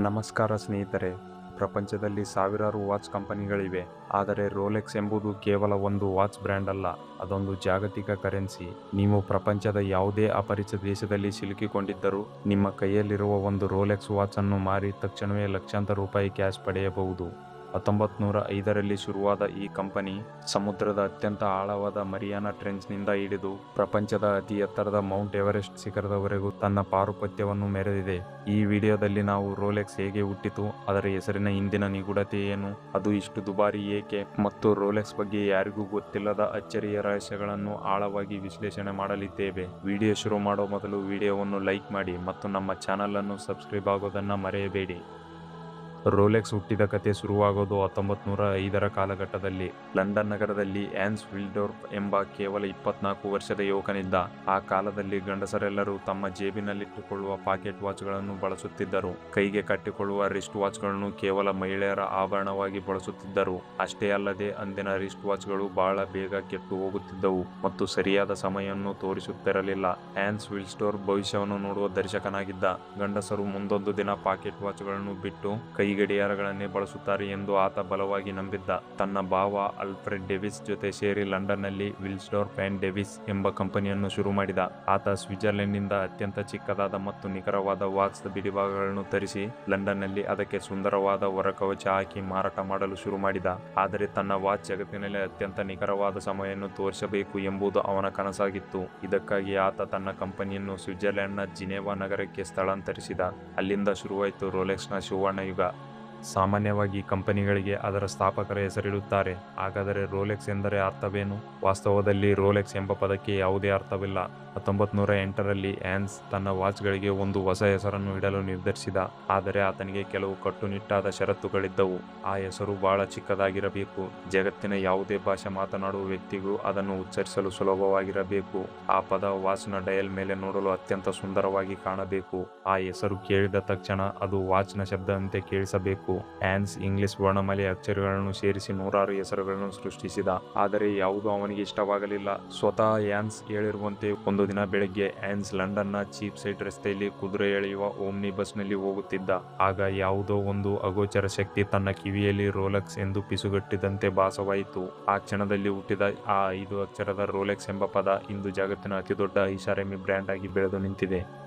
ನಮಸ್ಕಾರ ಸ್ನೇಹಿತರೆ. ಪ್ರಪಂಚದಲ್ಲಿ ಸಾವಿರಾರು ವಾಚ್ ಕಂಪನಿಗಳಿವೆ. ಆದರೆ ರೋಲೆಕ್ಸ್ ಎಂಬುದು ಕೇವಲ ಒಂದು ವಾಚ್ ಬ್ರ್ಯಾಂಡ್ ಅಲ್ಲ, ಅದೊಂದು ಜಾಗತಿಕ ಕರೆನ್ಸಿ. ನೀವು ಪ್ರಪಂಚದ ಯಾವುದೇ ಅಪರಿಚಿತ ದೇಶದಲ್ಲಿ ಸಿಲುಕಿಕೊಂಡಿದ್ದರೂ ನಿಮ್ಮ ಕೈಯಲ್ಲಿರುವ ಒಂದು ರೋಲೆಕ್ಸ್ ವಾಚ್ ಅನ್ನು ಮಾರಿ ತಕ್ಷಣವೇ ಲಕ್ಷಾಂತರ ರೂಪಾಯಿ ಕ್ಯಾಶ್ ಪಡೆಯಬಹುದು. 1905ರಲ್ಲಿ ಶುರುವಾದ ಈ ಕಂಪನಿ ಸಮುದ್ರದ ಅತ್ಯಂತ ಆಳವಾದ ಮರಿಯಾನಾ ಟ್ರೆಂಚ್ನಿಂದ ಹಿಡಿದು ಪ್ರಪಂಚದ ಅತಿ ಎತ್ತರದ ಮೌಂಟ್ ಎವರೆಸ್ಟ್ ಶಿಖರದವರೆಗೂ ತನ್ನ ಪಾರುಪತ್ಯವನ್ನು ಮೆರೆದಿದೆ. ಈ ವಿಡಿಯೋದಲ್ಲಿ ನಾವು ರೋಲೆಕ್ಸ್ ಹೇಗೆ ಹುಟ್ಟಿತು, ಅದರ ಹೆಸರಿನ ಹಿಂದಿನ ನಿಗೂಢತೆ ಏನು, ಅದು ಇಷ್ಟು ದುಬಾರಿ ಏಕೆ, ಮತ್ತು ರೋಲೆಕ್ಸ್ ಬಗ್ಗೆ ಯಾರಿಗೂ ಗೊತ್ತಿಲ್ಲದ ಅಚ್ಚರಿಯ ರಹಸ್ಯಗಳನ್ನು ಆಳವಾಗಿ ವಿಶ್ಲೇಷಣೆ ಮಾಡಲಿದ್ದೇವೆ. ವಿಡಿಯೋ ಶುರು ಮಾಡೋ ಮೊದಲು ವಿಡಿಯೋವನ್ನು ಲೈಕ್ ಮಾಡಿ ಮತ್ತು ನಮ್ಮ ಚಾನಲ್ ಅನ್ನು ಸಬ್ಸ್ಕ್ರೈಬ್ ಆಗೋದನ್ನು ಮರೆಯಬೇಡಿ. ರೋಲೆಕ್ಸ್ ಹುಟ್ಟಿದ ಕತೆ ಶುರುವಾಗೋದು 1905ರ ಕಾಲಘಟ್ಟದಲ್ಲಿ. ಲಂಡನ್ ನಗರದಲ್ಲಿ ಹ್ಯಾನ್ಸ್ ವಿಲ್ಡೋರ್ಫ್ ಎಂಬ ಕೇವಲ 24 ವರ್ಷದ ಯುವಕನಿದ್ದ. ಆ ಕಾಲದಲ್ಲಿ ಗಂಡಸರೆಲ್ಲರೂ ತಮ್ಮ ಜೇಬಿನಲ್ಲಿಟ್ಟುಕೊಳ್ಳುವ ಪಾಕೆಟ್ ವಾಚ್ಗಳನ್ನು ಬಳಸುತ್ತಿದ್ದರು. ಕೈಗೆ ಕಟ್ಟಿಕೊಳ್ಳುವ ರಿಸ್ಟ್ ವಾಚ್ಗಳನ್ನು ಕೇವಲ ಮಹಿಳೆಯರ ಆಭರಣವಾಗಿ ಬಳಸುತ್ತಿದ್ದರು. ಅಷ್ಟೇ ಅಲ್ಲದೆ ಅಂದಿನ ರಿಸ್ಟ್ ವಾಚ್ಗಳು ಬಹಳ ಬೇಗ ಕೆಟ್ಟು ಹೋಗುತ್ತಿದ್ದವು ಮತ್ತು ಸರಿಯಾದ ಸಮಯವನ್ನು ತೋರಿಸುತ್ತಿರಲಿಲ್ಲ. ಹ್ಯಾನ್ಸ್ ವಿಲ್ಡೋರ್ಫ್ ಭವಿಷ್ಯವನ್ನು ನೋಡುವ ದರ್ಶಕನಾಗಿದ್ದ. ಗಂಡಸರು ಮುಂದೊಂದು ದಿನ ಪಾಕೆಟ್ ವಾಚ್ಗಳನ್ನು ಬಿಟ್ಟು ಕೈ ಗಡಿಯಾರಗಳನ್ನೇ ಬಳಸುತ್ತಾರೆ ಎಂದು ಆತ ಬಲವಾಗಿ ನಂಬಿದ್ದ. ತನ್ನ ಭಾವ ಆಲ್ಫ್ರೆಡ್ ಡೇವಿಸ್ ಜೊತೆ ಸೇರಿ ಲಂಡನ್ನಲ್ಲಿ ವಿಲ್ಡೋರ್ಫ್ ಅಂಡ್ ಡೇವಿಸ್ ಎಂಬ ಕಂಪನಿಯನ್ನು ಶುರು ಮಾಡಿದ. ಆತ ಸ್ವಿಟ್ಜರ್ಲೆಂಡ್ನಿಂದ ಅತ್ಯಂತ ಚಿಕ್ಕದಾದ ಮತ್ತು ನಿಖರವಾದ ವಾಚ್ ಬಿಡಿಭಾಗಗಳನ್ನು ತರಿಸಿ ಲಂಡನ್ನಲ್ಲಿ ಅದಕ್ಕೆ ಸುಂದರವಾದ ಹೊರಕವಚ ಹಾಕಿ ಮಾರಾಟ ಮಾಡಲು ಶುರು ಮಾಡಿದ. ಆದರೆ ತನ್ನ ವಾಚ್ ಜಗತ್ತಿನಲ್ಲಿ ಅತ್ಯಂತ ನಿಖರವಾದ ಸಮಯವನ್ನು ತೋರಿಸಬೇಕು ಎಂಬುದು ಅವನ ಕನಸಾಗಿತ್ತು. ಇದಕ್ಕಾಗಿ ಆತ ತನ್ನ ಕಂಪನಿಯನ್ನು ಸ್ವಿಟ್ಜರ್ಲೆಂಡ್ನ ಜಿನೆವಾ ನಗರಕ್ಕೆ ಸ್ಥಳಾಂತರಿಸಿದ. ಅಲ್ಲಿಂದ ಶುರುವಾಯಿತು ರೋಲೆಕ್ಸ್ನ ಸುವರ್ಣ ಯುಗ. ಸಾಮಾನ್ಯವಾಗಿ ಕಂಪನಿಗಳಿಗೆ ಅದರ ಸ್ಥಾಪಕರ ಹೆಸರಿಡುತ್ತಾರೆ. ಹಾಗಾದರೆ ರೋಲೆಕ್ಸ್ ಎಂದರೆ ಅರ್ಥವೇನು? ವಾಸ್ತವದಲ್ಲಿ ರೋಲೆಕ್ಸ್ ಎಂಬ ಪದಕ್ಕೆ ಯಾವುದೇ ಅರ್ಥವಿಲ್ಲ. 1908ರಲ್ಲಿ ಹ್ಯಾನ್ಸ್ ತನ್ನ ವಾಚ್ಗಳಿಗೆ ಒಂದು ಹೊಸ ಹೆಸರನ್ನು ಇಡಲು ನಿರ್ಧರಿಸಿದ. ಆದರೆ ಆತನಿಗೆ ಕೆಲವು ಕಟ್ಟುನಿಟ್ಟಾದ ಷರತ್ತುಗಳಿದ್ದವು. ಆ ಹೆಸರು ಬಹಳ ಚಿಕ್ಕದಾಗಿರಬೇಕು. ಜಗತ್ತಿನ ಯಾವುದೇ ಭಾಷೆ ಮಾತನಾಡುವ ವ್ಯಕ್ತಿಗೂ ಅದನ್ನು ಉಚ್ಚರಿಸಲು ಸುಲಭವಾಗಿರಬೇಕು. ಆ ಪದ ವಾಚ್ನ ಡಯಲ್ ಮೇಲೆ ನೋಡಲು ಅತ್ಯಂತ ಸುಂದರವಾಗಿ ಕಾಣಬೇಕು. ಆ ಹೆಸರು ಕೇಳಿದ ತಕ್ಷಣ ಅದು ವಾಚ್ನ ಶಬ್ದದಂತೆ ಕೇಳಿಸಬೇಕು. ಹ್ಯಾನ್ಸ್ ಇಂಗ್ಲಿಷ್ ವರ್ಣಮಾಲೆಯ ಅಕ್ಷರಗಳನ್ನು ಸೇರಿಸಿ ನೂರಾರು ಹೆಸರುಗಳನ್ನು ಸೃಷ್ಟಿಸಿದ. ಆದರೆ ಯಾವುದೂ ಅವನಿಗೆ ಇಷ್ಟವಾಗಲಿಲ್ಲ. ಸ್ವತಃ ಹ್ಯಾನ್ಸ್ ಹೇಳಿರುವಂತೆ ಒಂದು ದಿನ ಬೆಳಗ್ಗೆ ಹ್ಯಾನ್ಸ್ ಲಂಡನ್ನ ಚೀಪ್ ಸೈಡ್ ರಸ್ತೆಯಲ್ಲಿ ಕುದುರೆ ಎಳೆಯುವ ಓಮ್ನಿ ಬಸ್ನಲ್ಲಿ ಹೋಗುತ್ತಿದ್ದ. ಆಗ ಯಾವುದೋ ಒಂದು ಅಗೋಚರ ಶಕ್ತಿ ತನ್ನ ಕಿವಿಯಲ್ಲಿ ರೋಲೆಕ್ಸ್ ಎಂದು ಪಿಸುಗಟ್ಟಿದಂತೆ ಭಾಸವಾಯಿತು. ಆ ಕ್ಷಣದಲ್ಲಿ ಹುಟ್ಟಿದ ಆ 5 ಅಕ್ಷರದ ರೋಲೆಕ್ಸ್ ಎಂಬ ಪದ ಇಂದು ಜಗತ್ತಿನ ಅತಿದೊಡ್ಡ ಐಷಾರಾಮಿ ಬ್ರ್ಯಾಂಡ್ ಆಗಿ ಬೆಳೆದು ನಿಂತಿದೆ.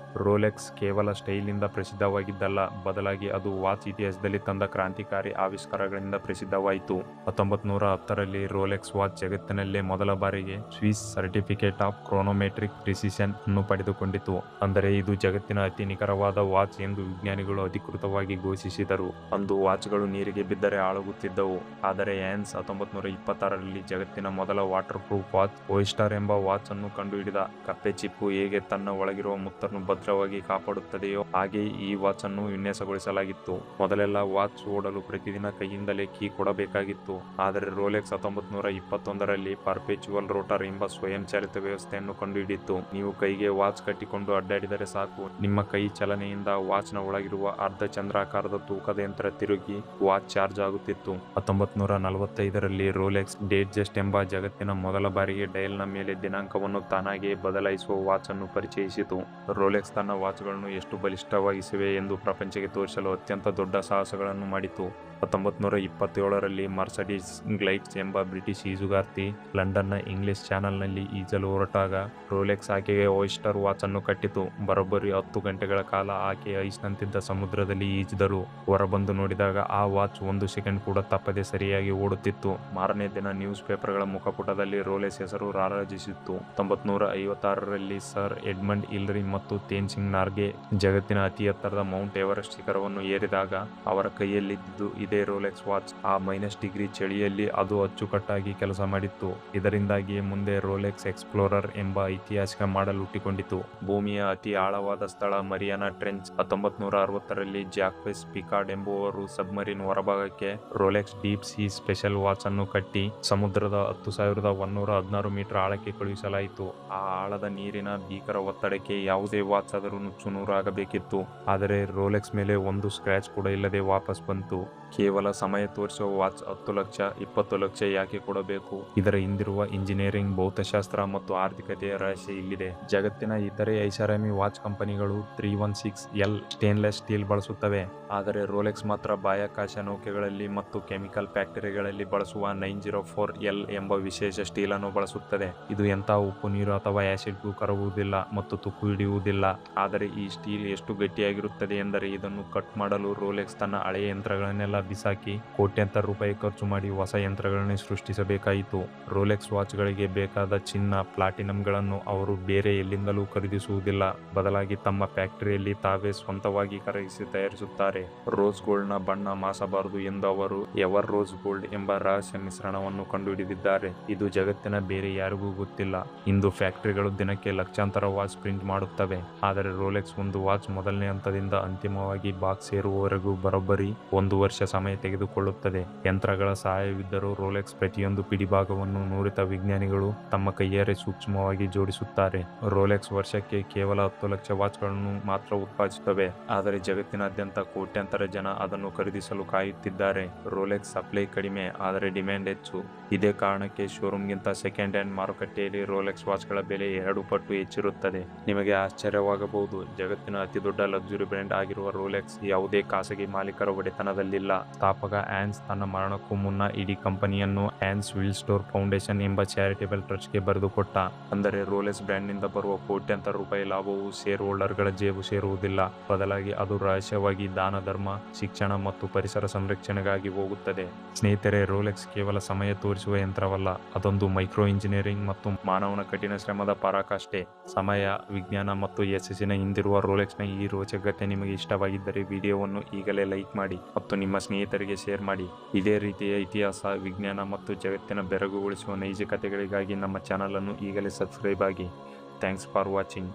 ರೋಲೆಕ್ಸ್ ಕೇವಲ ಸ್ಟೈಲ್ನಿಂದ ಪ್ರಸಿದ್ಧವಾಗಿದ್ದಲ್ಲ, ಬದಲಾಗಿ ಅದು ವಾಚ್ ಇತಿಹಾಸದಲ್ಲಿ ತಂದ ಕ್ರಾಂತಿಕಾರಿ ಆವಿಷ್ಕಾರಗಳಿಂದ ಪ್ರಸಿದ್ಧವಾಯಿತು. 1910ರಲ್ಲಿ ರೋಲೆಕ್ಸ್ ವಾಚ್ ಜಗತ್ತಿನಲ್ಲೇ ಮೊದಲ ಬಾರಿಗೆ ಸ್ವಿಸ್ ಸರ್ಟಿಫಿಕೇಟ್ ಆಫ್ ಕ್ರೋನೋಮೆಟ್ರಿಕ್ ಪ್ರಿಸಿಷನ್ ಅನ್ನು ಪಡೆದುಕೊಂಡಿತು. ಅಂದರೆ ಇದು ಜಗತ್ತಿನ ಅತಿ ನಿಖರವಾದ ವಾಚ್ ಎಂದು ವಿಜ್ಞಾನಿಗಳು ಅಧಿಕೃತವಾಗಿ ಘೋಷಿಸಿದರು. ಅಂದು ವಾಚ್ಗಳು ನೀರಿಗೆ ಬಿದ್ದರೆ ಹಾಳಾಗುತ್ತಿದ್ದವು. ಆದರೆ ಹ್ಯಾನ್ಸ್ 1926ರಲ್ಲಿ ಜಗತ್ತಿನ ಮೊದಲ ವಾಟರ್ ಪ್ರೂಫ್ ವಾಚ್ ಓಯಿಸ್ಟರ್ ಎಂಬ ವಾಚ್ ಅನ್ನು ಕಂಡುಹಿಡಿದ. ಕಪ್ಪೆ ಚಿಪ್ಪು ಹೇಗೆ ತನ್ನ ಒಳಗಿರುವ ಮುತ್ತನ್ನು ಭದ್ರವಾಗಿ ಕಾಪಾಡುತ್ತದೆಯೋ ಹಾಗೆ ಈ ವಾಚ್ ಅನ್ನು ವಿನ್ಯಾಸಗೊಳಿಸಲಾಗಿತ್ತು. ಮೊದಲೆಲ್ಲ ವಾಚ್ ಓಡಲು ಪ್ರತಿದಿನ ಕೈಯಿಂದಲೇ ಕೀ ಕೊಡಬೇಕಾಗಿತ್ತು. ಆದರೆ ರೋಲೆಕ್ಸ್ 1921ರಲ್ಲಿ ಪರ್ಪೆಚುವಲ್ ರೋಟರ್ ಎಂಬ ಸ್ವಯಂಚಾಲಿತ ವ್ಯವಸ್ಥೆಯನ್ನು ಕಂಡುಹಿಡಿಯಿತು. ನೀವು ಕೈಗೆ ವಾಚ್ ಕಟ್ಟಿಕೊಂಡು ಅಡ್ಡಾಡಿದರೆ ಸಾಕು, ನಿಮ್ಮ ಕೈ ಚಲನೆಯಿಂದ ವಾಚ್ನ ಒಳಗಿರುವ ಅರ್ಧ ಚಂದ್ರಾಕಾರದ ತೂಕದ ಯಂತ್ರ ತಿರುಗಿ ವಾಚ್ ಚಾರ್ಜ್ ಆಗುತ್ತಿತ್ತು. 1945ರಲ್ಲಿ ರೋಲೆಕ್ಸ್ ಡೇಟ್ಜಸ್ಟ್ ಎಂಬ ಜಗತ್ತಿನ ಮೊದಲ ಬಾರಿಗೆ ಡಯಲ್ನ ಮೇಲೆ ದಿನಾಂಕವನ್ನು ತಾನಾಗಿಯೇ ಬದಲಾಯಿಸುವ ವಾಚ್ ಅನ್ನು ಪರಿಚಯಿಸಿತು. ರೋಲೆಕ್ಸ್ ತನ್ನ ವಾಚ್ಗಳನ್ನು ಎಷ್ಟು ಬಲಿಷ್ಠವಾಗಿಸಿವೆ ಎಂದು ಪ್ರಪಂಚಕ್ಕೆ ತೋರಿಸಲು ಅತ್ಯಂತ ದೊಡ್ಡ ಸಾಹಸಗಳನ್ನು ಮಾಡಿತು. 1927ರಲ್ಲಿ ಮರ್ಸಡೀಸ್ ಗ್ಲೈಡ್ಸ್ ಎಂಬ ಬ್ರಿಟಿಷ್ ಈಜುಗಾರ್ತಿ ಲಂಡನ್ನ ಇಂಗ್ಲಿಷ್ ಚಾನೆಲ್ನಲ್ಲಿ ಈಜಲು ಹೊರಟಾಗ ರೋಲೆಕ್ಸ್ ಆಕೆಗೆ ಓಯಿಸ್ಟರ್ ವಾಚ್ ಅನ್ನು ಕಟ್ಟಿತು. ಬರೋಬ್ಬರಿ 10 ಗಂಟೆಗಳ ಕಾಲ ಆಕೆ ಐಸ್ನಂತಿದ್ದ ಸಮುದ್ರದಲ್ಲಿ ಈಜಿದರು. ಹೊರಬಂದು ನೋಡಿದಾಗ ಆ ವಾಚ್ 1 ಸೆಕೆಂಡ್ ಕೂಡ ತಪ್ಪದೆ ಸರಿಯಾಗಿ ಓಡುತ್ತಿತ್ತು. ಮಾರನೇ ದಿನ ನ್ಯೂಸ್ ಪೇಪರ್ಗಳ ಮುಖಪುಟದಲ್ಲಿ ರೋಲೆಕ್ಸ್ ಹೆಸರು ರಾರಾಜಿಸಿತ್ತು. 1956ರಲ್ಲಿ ಸರ್ ಎಡ್ಮಂಡ್ ಹಿಲರಿ ಮತ್ತು ತೇನ್ಸಿಂಗ್ ನಾರ್ಗೆ ಜಗತ್ತಿನ ಅತಿ ಎತ್ತರದ ಮೌಂಟ್ ಎವರೆಸ್ಟ್ ಶಿಖರವನ್ನು ಏರಿದಾಗ ಅವರ ಕೈಯಲ್ಲಿದ್ದು ಇದೇ ರೋಲೆಕ್ಸ್ ವಾಚ್. ಆ -ಡಿಗ್ರಿ ಚಳಿಯಲ್ಲಿ ಅದು ಅಚ್ಚುಕಟ್ಟಾಗಿ ಕೆಲಸ ಮಾಡಿತ್ತು. ಇದರಿಂದಾಗಿಯೇ ಮುಂದೆ ರೋಲೆಕ್ಸ್ ಎಕ್ಸ್ಪ್ಲೋರರ್ ಎಂಬ ಐತಿಹಾಸಿಕ ಮಾಡೆಲ್ ಹುಟ್ಟಿಕೊಂಡಿತು. ಭೂಮಿಯ ಅತಿ ಆಳವಾದ ಸ್ಥಳ ಮರಿಯಾನಾ ಟ್ರೆಂಚ್. 1960ರಲ್ಲಿ ಜಾಕ್ವೆಸ್ ಪಿಕಾರ್ಡ್ ಎಂಬುವರು ಸಬ್ಮರೀನ್ ಹೊರಭಾಗಕ್ಕೆ Rolex deep sea special watch ಅನ್ನು ಕಟ್ಟಿ ಸಮುದ್ರದ 10,116 ಮೀಟರ್ ಆಳಕ್ಕೆ ಕಳುಹಿಸಲಾಯಿತು. ಆ ಆಳದ ನೀರಿನ ಭೀಕರ ಒತ್ತಡಕ್ಕೆ ಯಾವುದೇ ವಾಚ್ ಸ್ಕ್ರಾಚ್ ಆದರೂ ನುಚ್ಚುನೂರು ಆಗಬೇಕಿತ್ತು. ಆದರೆ ರೋಲೆಕ್ಸ್ ಮೇಲೆ ಒಂದು ಸ್ಕ್ರಾಚ್ ಕೂಡ ಇಲ್ಲದೆ ವಾಪಸ್ ಬಂತು. ಕೇವಲ ಸಮಯ ತೋರಿಸುವ ವಾಚ್ 10 ಲಕ್ಷ 20 ಲಕ್ಷ ಯಾಕೆ ಕೊಡಬೇಕು? ಇದರ ಹಿಂದಿರುವ ಇಂಜಿನಿಯರಿಂಗ್, ಭೌತಶಾಸ್ತ್ರ ಮತ್ತು ಆರ್ಥಿಕತೆಯ ರಹಸ್ಯ ಇಲ್ಲಿದೆ. ಜಗತ್ತಿನ ಇತರೆ ಐಷಾರಾಮಿ ವಾಚ್ ಕಂಪನಿಗಳು 316L ಸ್ಟೇನ್ಲೆಸ್ ಸ್ಟೀಲ್ ಬಳಸುತ್ತವೆ. ಆದರೆ ರೋಲೆಕ್ಸ್ ಮಾತ್ರ ಬಾಹ್ಯಾಕಾಶ ನೌಕೆಗಳಲ್ಲಿ ಮತ್ತು ಕೆಮಿಕಲ್ ಫ್ಯಾಕ್ಟರಿಗಳಲ್ಲಿ ಬಳಸುವ 904L ಎಂಬ ವಿಶೇಷ ಸ್ಟೀಲ್ ಅನ್ನು ಬಳಸುತ್ತದೆ. ಇದು ಎಂಥ ಉಪ್ಪು ನೀರು ಅಥವಾ ಆಸಿಡ್ಗೂ ಕರಗುವುದಿಲ್ಲ ಮತ್ತು ತುಕ್ಕು ಹಿಡಿಯುವುದಿಲ್ಲ. ಆದರೆ ಈ ಸ್ಟೀಲ್ ಎಷ್ಟು ಗಟ್ಟಿಯಾಗಿರುತ್ತದೆ ಎಂದರೆ ಇದನ್ನು ಕಟ್ ಮಾಡಲು ರೋಲೆಕ್ಸ್ ತನ್ನ ಹಳೆಯ ಯಂತ್ರಗಳನ್ನೆಲ್ಲ ಬಿಸಾಕಿ ಕೋಟ್ಯಾಂತರ ರೂಪಾಯಿ ಖರ್ಚು ಮಾಡಿ ಹೊಸ ಯಂತ್ರಗಳನ್ನೇ ಸೃಷ್ಟಿಸಬೇಕಾಯಿತು. ರೋಲೆಕ್ಸ್ ವಾಚ್ಗಳಿಗೆ ಬೇಕಾದ ಚಿನ್ನ, ಪ್ಲಾಟಿನಂಗಳನ್ನು ಅವರು ಬೇರೆ ಎಲ್ಲಿಂದಲೂ ಖರೀದಿಸುವುದಿಲ್ಲ. ಬದಲಾಗಿ ತಮ್ಮ ಫ್ಯಾಕ್ಟರಿಯಲ್ಲಿ ತಾವೇ ಸ್ವಂತವಾಗಿ ಕರಗಿಸಿ ತಯಾರಿಸುತ್ತಾರೆ. ರೋಸ್ ಗೋಲ್ಡ್ನ ಬಣ್ಣ ಮಾಸಬಾರದು ಎಂದು ಅವರು ಎವರ್ ರೋಸ್ ಗೋಲ್ಡ್ ಎಂಬ ರಹಸ್ಯ ಮಿಶ್ರಣವನ್ನು ಕಂಡುಹಿಡಿದಿದ್ದಾರೆ. ಇದು ಜಗತ್ತಿನ ಬೇರೆ ಯಾರಿಗೂ ಗೊತ್ತಿಲ್ಲ. ಇಂದು ಫ್ಯಾಕ್ಟರಿಗಳು ದಿನಕ್ಕೆ ಲಕ್ಷಾಂತರ ವಾಚ್ ಪ್ರಿಂಟ್ ಮಾಡುತ್ತವೆ. ಆದರೆ ರೋಲೆಕ್ಸ್ ಒಂದು ವಾಚ್ ಮೊದಲನೇ ಹಂತದಿಂದ ಅಂತಿಮವಾಗಿ ಬಾಕ್ಸ್ ಸೇರುವವರೆಗೂ ಬರೋಬ್ಬರಿ 1 ವರ್ಷ ಸಮಯ ತೆಗೆದುಕೊಳ್ಳುತ್ತದೆ. ಯಂತ್ರಗಳ ಸಹಾಯವಿದ್ದರೂ ರೋಲೆಕ್ಸ್ ಪ್ರತಿಯೊಂದು ಪಿಡಿಭಾಗವನ್ನು ನುರಿತ ವಿಜ್ಞಾನಿಗಳು ತಮ್ಮ ಕೈಯಾರೆ ಸೂಕ್ಷ್ಮವಾಗಿ ಜೋಡಿಸುತ್ತಾರೆ. ರೋಲೆಕ್ಸ್ ವರ್ಷಕ್ಕೆ ಕೇವಲ 10 ಲಕ್ಷ ವಾಚ್ಗಳನ್ನು ಮಾತ್ರ ಉತ್ಪಾದಿಸುತ್ತವೆ. ಆದರೆ ಜಗತ್ತಿನಾದ್ಯಂತ ಕೋಟ್ಯಾಂತರ ಜನ ಅದನ್ನು ಖರೀದಿಸಲು ಕಾಯುತ್ತಿದ್ದಾರೆ. ರೋಲೆಕ್ಸ್ ಸಪ್ಲೈ ಕಡಿಮೆ, ಆದರೆ ಡಿಮ್ಯಾಂಡ್ ಹೆಚ್ಚು. ಇದೇ ಕಾರಣಕ್ಕೆ ಶೋರೂಮ್ಗಿಂತ ಸೆಕೆಂಡ್ ಹ್ಯಾಂಡ್ ಮಾರುಕಟ್ಟೆಯಲ್ಲಿ ರೋಲೆಕ್ಸ್ ವಾಚ್ಗಳ ಬೆಲೆ 2 ಪಟ್ಟು ಹೆಚ್ಚಿರುತ್ತದೆ. ನಿಮಗೆ ಆಶ್ಚರ್ಯವಾಗಬಹುದು, ಜಗತ್ತಿನ ಅತಿ ದೊಡ್ಡ ಲಕ್ಸುರಿ ಬ್ರ್ಯಾಂಡ್ ಆಗಿರುವ ರೋಲೆಕ್ಸ್ ಯಾವುದೇ ಖಾಸಗಿ ಮಾಲೀಕರ ಒಡೆತನದಲ್ಲಿಲ್ಲ. ಸ್ಥಾಪಕ ಹ್ಯಾನ್ಸ್ ತನ್ನ ಮರಣಕ್ಕೂ ಮುನ್ನ ಇಡೀ ಕಂಪನಿಯನ್ನು ಹ್ಯಾನ್ಸ್ ವಿಲ್ಸ್ಡೋರ್ ಫೌಂಡೇಶನ್ ಎಂಬ ಚಾರಿಟೇಬಲ್ ಟ್ರಸ್ಟ್ಗೆ ಬರೆದುಕೊಟ್ಟ. ಅಂದರೆ ರೋಲೆಕ್ಸ್ ಬ್ರ್ಯಾಂಡ್ನಿಂದ ಬರುವ ಕೋಟ್ಯಾಂತರ ರೂಪಾಯಿ ಲಾಭವು ಶೇರ್ ಹೋಲ್ಡರ್ಗಳ ಜೇಬು ಸೇರುವುದಿಲ್ಲ. ಬದಲಾಗಿ ಅದು ರಹಸ್ಯವಾಗಿ ದಾನ, ಧರ್ಮ, ಶಿಕ್ಷಣ ಮತ್ತು ಪರಿಸರ ಸಂರಕ್ಷಣೆಗಾಗಿ ಹೋಗುತ್ತದೆ. ಸ್ನೇಹಿತರೆ, ರೋಲೆಕ್ಸ್ ಕೇವಲ ಸಮಯ ತೋರಿಸುವ ಯಂತ್ರವಲ್ಲ, ಅದೊಂದು ಮೈಕ್ರೋ ಇಂಜಿನಿಯರಿಂಗ್ ಮತ್ತು ಮಾನವನ ಕಠಿಣ ಶ್ರಮದ ಪರಾಕಾಷ್ಠೆ. ಸಮಯ, ವಿಜ್ಞಾನ ಮತ್ತು ಯಶಸ್ಸಿನ ಹಿಂದಿರುವ ರೋಲೆಕ್ಸ್ನ ಈ ರೋಚಕತೆ ನಿಮಗೆ ಇಷ್ಟವಾಗಿದ್ದರೆ ವಿಡಿಯೋವನ್ನು ಈಗಲೇ ಲೈಕ್ ಮಾಡಿ ಮತ್ತು ನಿಮ್ಮ ಸ್ನೇಹಿತರಿಗೆ ಶೇರ್ ಮಾಡಿ. ಇದೇ ರೀತಿಯ ಇತಿಹಾಸ, ವಿಜ್ಞಾನ ಮತ್ತು ಜಗತ್ತಿನ ಬೆರಗುಗೊಳಿಸುವ ನೈಜ ಕಥೆಗಳಿಗಾಗಿ ನಮ್ಮ ಚಾನಲ್ ಅನ್ನು ಈಗಲೇ ಸಬ್ಸ್ಕ್ರೈಬ್ ಆಗಿ. Thanks for watching.